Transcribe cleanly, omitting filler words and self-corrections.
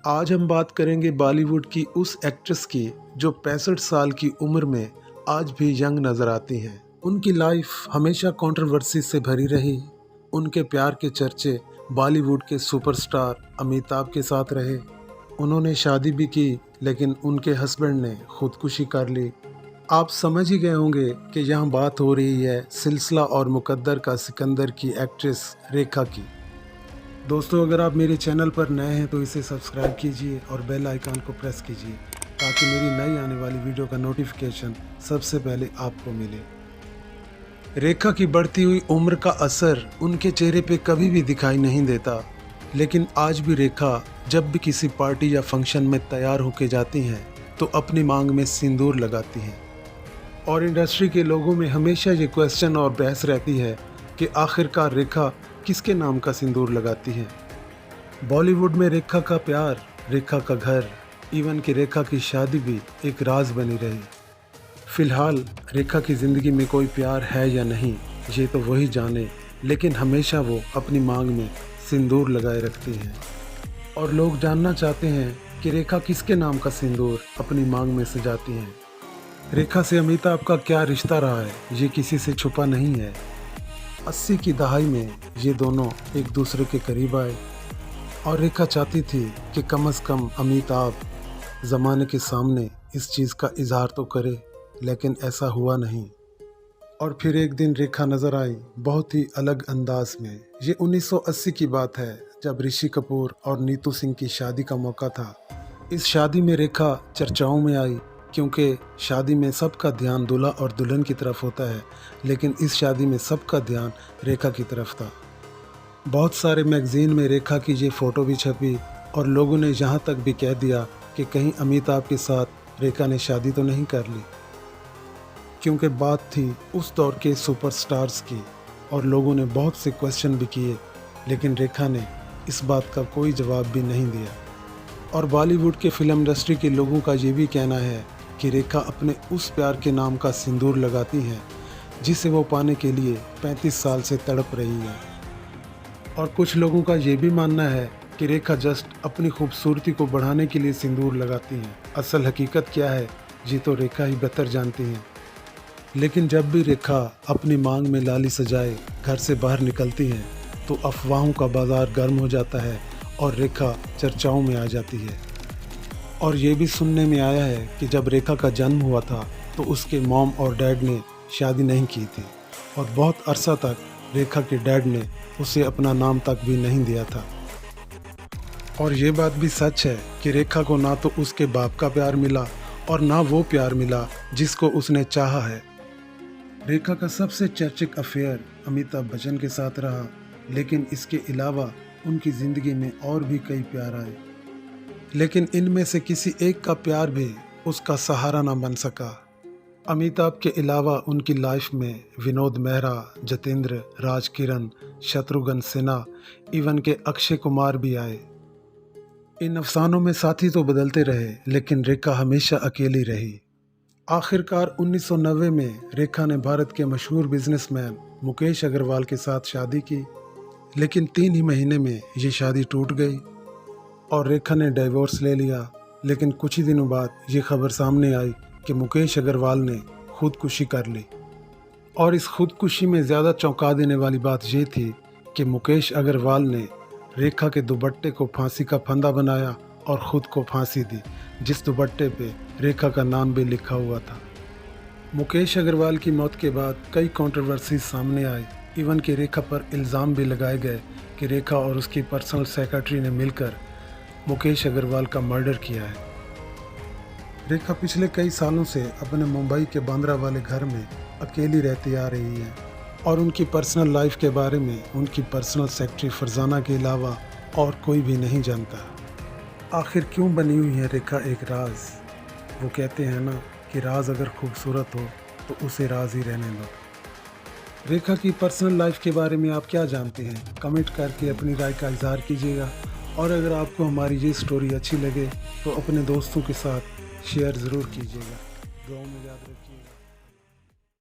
आज हम बात करेंगे बॉलीवुड की उस एक्ट्रेस की जो 65 साल की उम्र में आज भी यंग नजर आती हैं। उनकी लाइफ हमेशा कंट्रोवर्सी से भरी रही। उनके प्यार के चर्चे बॉलीवुड के सुपरस्टार अमिताभ के साथ रहे। उन्होंने शादी भी की, लेकिन उनके हस्बैंड ने खुदकुशी कर ली। आप समझ ही गए होंगे कि यहाँ बात हो रही है सिलसिला और मुकद्दर का सिकंदर की एक्ट्रेस रेखा की। दोस्तों, अगर आप मेरे चैनल पर नए हैं तो इसे सब्सक्राइब कीजिए और बेल आइकन को प्रेस कीजिए ताकि मेरी नई आने वाली वीडियो का नोटिफिकेशन सबसे पहले आपको मिले। रेखा की बढ़ती हुई उम्र का असर उनके चेहरे पे कभी भी दिखाई नहीं देता, लेकिन आज भी रेखा जब भी किसी पार्टी या फंक्शन में तैयार होके जाती हैं तो अपनी मांग में सिंदूर लगाती हैं। और इंडस्ट्री के लोगों में हमेशा ये क्वेश्चन और बहस रहती है कि आखिरकार रेखा किसके नाम का सिंदूर लगाती है। बॉलीवुड में रेखा का प्यार, रेखा का घर, इवन कि रेखा की शादी भी एक राज बनी रही। फिलहाल रेखा की ज़िंदगी में कोई प्यार है या नहीं ये तो वही जाने, लेकिन हमेशा वो अपनी मांग में सिंदूर लगाए रखती हैं। और लोग जानना चाहते हैं कि रेखा किसके नाम का सिंदूर अपनी मांग में सजाती हैं। रेखा से अमिताभ का क्या रिश्ता रहा है ये किसी से छुपा नहीं है। 80 की दहाई में ये दोनों एक दूसरे के करीब आए और रेखा चाहती थी कि कम से कम अमिताभ ज़माने के सामने इस चीज़ का इजहार तो करे, लेकिन ऐसा हुआ नहीं। और फिर एक दिन रेखा नज़र आई बहुत ही अलग अंदाज में। ये 1980 की बात है जब ऋषि कपूर और नीतू सिंह की शादी का मौका था। इस शादी में रेखा चर्चाओं में आई क्योंकि शादी में सबका ध्यान दूल्हा और दुल्हन की तरफ होता है, लेकिन इस शादी में सबका ध्यान रेखा की तरफ था। बहुत सारे मैगज़ीन में रेखा की ये फ़ोटो भी छपी और लोगों ने यहाँ तक भी कह दिया कि कहीं अमिताभ के साथ रेखा ने शादी तो नहीं कर ली, क्योंकि बात थी उस दौर के सुपरस्टार्स की और लोगों ने बहुत से क्वेश्चन भी किए, लेकिन रेखा ने इस बात का कोई जवाब भी नहीं दिया। और बॉलीवुड के फिल्म इंडस्ट्री के लोगों का ये भी कहना है कि रेखा अपने उस प्यार के नाम का सिंदूर लगाती हैं जिसे वो पाने के लिए 35 साल से तड़प रही है। और कुछ लोगों का ये भी मानना है कि रेखा जस्ट अपनी खूबसूरती को बढ़ाने के लिए सिंदूर लगाती हैं। असल हकीकत क्या है ये तो रेखा ही बेहतर जानती हैं। लेकिन जब भी रेखा अपनी मांग में लाली सजाए घर से बाहर निकलती हैं तो अफवाहों का बाज़ार गर्म हो जाता है और रेखा चर्चाओं में आ जाती है। और ये भी सुनने में आया है कि जब रेखा का जन्म हुआ था तो उसके मॉम और डैड ने शादी नहीं की थी और बहुत अरसा तक रेखा के डैड ने उसे अपना नाम तक भी नहीं दिया था। और ये बात भी सच है कि रेखा को ना तो उसके बाप का प्यार मिला और ना वो प्यार मिला जिसको उसने चाहा है। रेखा का सबसे चर्चित अफेयर अमिताभ बच्चन के साथ रहा, लेकिन इसके अलावा उनकी ज़िंदगी में और भी कई प्यार आए, लेकिन इनमें से किसी एक का प्यार भी उसका सहारा ना बन सका। अमिताभ के अलावा उनकी लाइफ में विनोद मेहरा, जतेंद्र, राज किरण, शत्रुघ्न सिन्हा, इवन के अक्षय कुमार भी आए। इन अफसानों में साथी तो बदलते रहे, लेकिन रेखा हमेशा अकेली रही। आखिरकार 1990 में रेखा ने भारत के मशहूर बिजनेसमैन मुकेश अग्रवाल के साथ शादी की, लेकिन 3 ही महीने में ये शादी टूट गई और रेखा ने डाइवोर्स ले लिया। लेकिन कुछ ही दिनों बाद ये खबर सामने आई कि मुकेश अग्रवाल ने खुदकुशी कर ली। और इस खुदकुशी में ज़्यादा चौंका देने वाली बात ये थी कि मुकेश अग्रवाल ने रेखा के दुपट्टे को फांसी का फंदा बनाया और ख़ुद को फांसी दी, जिस दुपट्टे पे रेखा का नाम भी लिखा हुआ था। मुकेश अग्रवाल की मौत के बाद कई कंट्रोवर्सी सामने आई, इवन कि रेखा पर इल्ज़ाम भी लगाए गए कि रेखा और उसकी पर्सनल सेक्रेटरी ने मिलकर मुकेश अग्रवाल का मर्डर किया है। रेखा पिछले कई सालों से अपने मुंबई के बांद्रा वाले घर में अकेली रहती आ रही है और उनकी पर्सनल लाइफ के बारे में उनकी पर्सनल सेक्रेटरी फरजाना के अलावा और कोई भी नहीं जानता। आखिर क्यों बनी हुई है रेखा एक राज? वो कहते हैं ना कि राज अगर खूबसूरत हो तो उसे राज ही रहने दो। रेखा की पर्सनल लाइफ के बारे में आप क्या जानते हैं? कमेंट करके अपनी राय का इज़हार कीजिएगा। और अगर आपको हमारी ये स्टोरी अच्छी लगे तो अपने दोस्तों के साथ शेयर ज़रूर कीजिएगा। दुआ में याद रखिए।